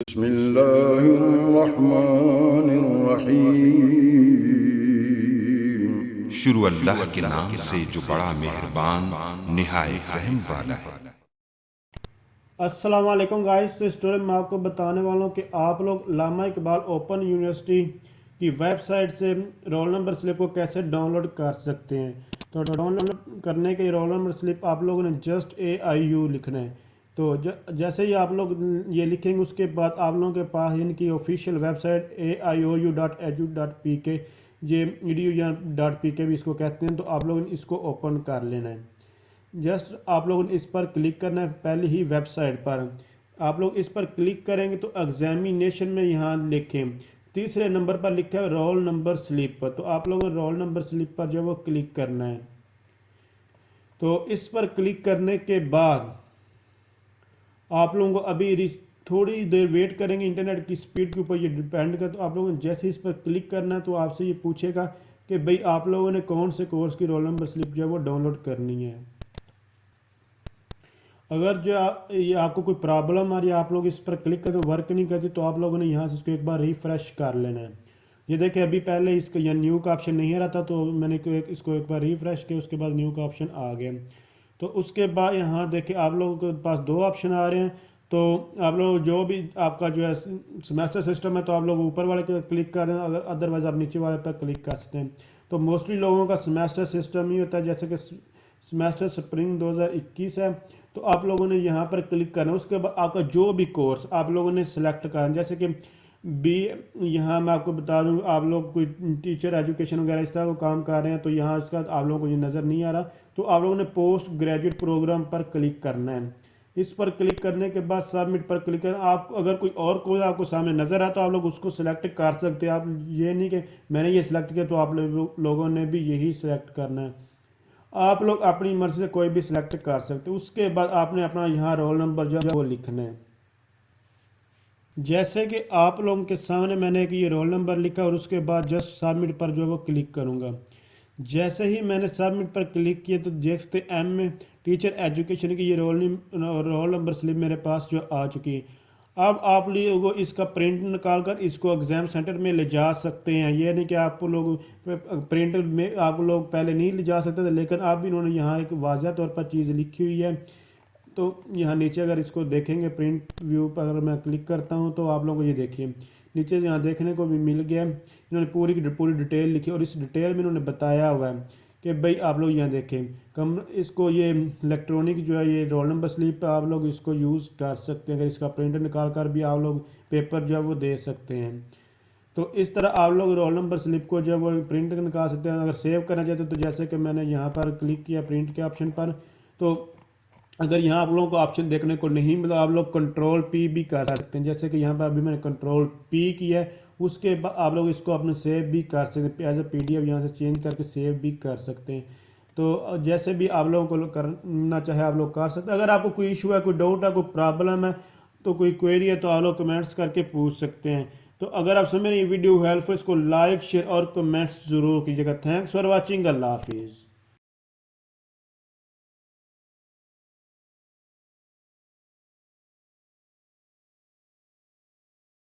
बिस्मिल्लाहिर्रहमानिर्रहीम। शुरू अल्लाह के नाम से जो बड़ा मेहरबान निहायत रहम वाला है। अस्सलाम वालेकुम गाइस। तो इस स्टोरी में आपको बताने वाला हूँ कि आप लोग अल्लामा इकबाल ओपन यूनिवर्सिटी की वेबसाइट से रोल नंबर स्लिप को कैसे डाउनलोड कर सकते हैं। तो डाउनलोड करने के रोल नंबर स्लिप आप लोगों ने जस्ट AIU लिखना है। तो जैसे ही आप लोग ये लिखेंगे उसके बाद आप लोगों के पास इनकी ऑफिशियल वेबसाइट aiou.edu.pk ये edu या .pk भी इसको कहते हैं, तो आप लोगों ने इसको ओपन कर लेना है। जस्ट आप लोगों ने इस पर क्लिक करना है। पहले ही वेबसाइट पर आप लोग इस पर क्लिक करेंगे तो एग्जामिनेशन में यहाँ लिखें तीसरे नंबर पर लिखा है रोल नंबर स्लिप पर, तो आप लोगों ने रोल नंबर स्लिप पर जो वो क्लिक करना है। तो इस पर क्लिक करने के बाद आप लोगों को अभी थोड़ी देर वेट करेंगे। इंटरनेट की स्पीड के ऊपर ये डिपेंड करता है। तो आप लोगों ने जैसे इस पर क्लिक करना है तो आपसे ये पूछेगा कि भाई आप लोगों ने कौन से कोर्स की रोल नंबर स्लिप जो है वो डाउनलोड करनी है। अगर ये आपको कोई प्रॉब्लम आ रही है, आप लोग इस पर क्लिक करके वर्क नहीं करती, तो आप लोगों ने यहाँ से इसको एक बार रिफ़्रेश कर लेना है। ये देखिए अभी पहले इसका यह न्यू का ऑप्शन नहीं आ रहा था, तो मैंने इसको एक बार रिफ़्रेश किया, उसके बाद न्यू का ऑप्शन आ गया। तो उसके बाद यहाँ देखिए आप लोगों के पास दो ऑप्शन आ रहे हैं। तो आप लोग जो भी आपका जो है सेमेस्टर सिस्टम है तो आप लोग ऊपर वाले पर क्लिक कर रहे हैं, अगर अदरवाइज़ आप नीचे वाले पर क्लिक कर सकते हैं। तो मोस्टली लोगों का सेमेस्टर सिस्टम ही होता है, जैसे कि सेमेस्टर स्प्रिंग 2021 है। तो आप लोगों ने यहाँ पर क्लिक करना है। उसके बाद आपका जो भी कोर्स आप लोगों ने सिलेक्ट करना, जैसे कि बी, यहाँ मैं आपको बता दूँ आप लोग कोई टीचर एजुकेशन वगैरह इस तरह को काम कर रहे हैं तो यहाँ इसका आप लोगों को ये नज़र नहीं आ रहा, तो आप लोगों ने पोस्ट ग्रेजुएट प्रोग्राम पर क्लिक करना है। इस पर क्लिक करने के बाद सबमिट पर क्लिक करना। आप अगर कोई और कोई आपको सामने नज़र आता तो आप लोग उसको सिलेक्ट कर सकते हैं। आप ये नहीं कि मैंने ये सिलेक्ट किया तो आप लोगों ने भी यही सिलेक्ट करना है। आप लोग अपनी मर्जी से कोई भी सिलेक्ट कर सकते हैं। उसके बाद आपने अपना यहाँ रोल नंबर जो है वो लिखना है। जैसे कि आप लोगों के सामने मैंने एक ये रोल नंबर लिखा और उसके बाद जस्ट सबमिट पर जो है वो क्लिक करूँगा। जैसे ही मैंने सबमिट पर क्लिक किया तो देखते एम में टीचर एजुकेशन की ये रोल नंबर स्लिप मेरे पास जो आ चुकी है। अब आप लोग इसका प्रिंट निकाल कर इसको एग्ज़ाम सेंटर में ले जा सकते हैं। ये नहीं कि आप लोग प्रिंट में आप लोग पहले नहीं ले जा सकते थे, लेकिन अब इन्होंने यहाँ एक वाज़ह तौर पर चीज़ लिखी हुई है। तो यहाँ नीचे अगर इसको देखेंगे प्रिंट व्यू पर अगर मैं क्लिक करता हूँ तो आप लोगों को ये देखिए नीचे यहाँ देखने को भी मिल गया। इन्होंने पूरी की पूरी डिटेल लिखी और इस डिटेल में इन्होंने बताया हुआ है कि भाई आप लोग यहाँ देखें कम इसको ये इलेक्ट्रॉनिक जो है ये रोल नंबर स्लिप आप लोग इसको यूज़ कर सकते हैं। अगर इसका प्रिंट निकाल कर भी आप लोग पेपर जो है वो दे सकते हैं। तो इस तरह आप लोग रोल नंबर स्लिप को जो है वो प्रिंट निकाल सकते हैं। अगर सेव करना चाहते हैं तो जैसे कि मैंने यहाँ पर क्लिक किया प्रिंट के ऑप्शन पर, तो अगर यहाँ आप लोगों को ऑप्शन देखने को नहीं मिला आप लोग Ctrl+P भी कर सकते हैं। जैसे कि यहाँ पर अभी मैंने Ctrl+P किया है, उसके बाद आप लोग इसको अपने सेव भी कर सकते हैं। एज ए PDF यहाँ से चेंज करके सेव भी कर सकते हैं। तो जैसे भी आप लोगों को करना चाहे आप लोग कर सकते हैं। अगर आपको कोई इशू है, कोई डाउट है, कोई प्रॉब्लम है, तो कोई क्वेरी है तो आप लोग कमेंट्स करके पूछ सकते हैं। तो अगर आप समझ ये वीडियो हेल्पफुल इसको लाइक शेयर और कमेंट्स ज़रूर कीजिएगा। Thanks for watching. अल्लाह हाफिज़।